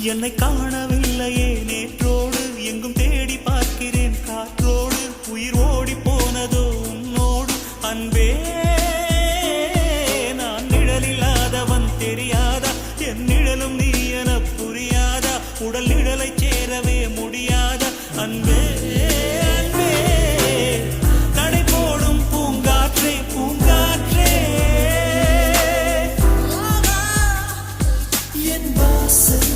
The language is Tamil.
என்னை காணவில்லையே நேற்றோடு எங்கும் தேடி பார்க்கிறேன் காற்றோடு உயிர் ஓடி போனதோ உன்னோடு அன்பே நான் நிழலில்லாதவன் தெரியாதா என் நிழலும் நீ என புரியாதா உடல் நிழலை சேரவே முடியாதா அன்பே அன்பே கடை போடும் பூங்காற்றே பூங்காற்றே என் வாசல்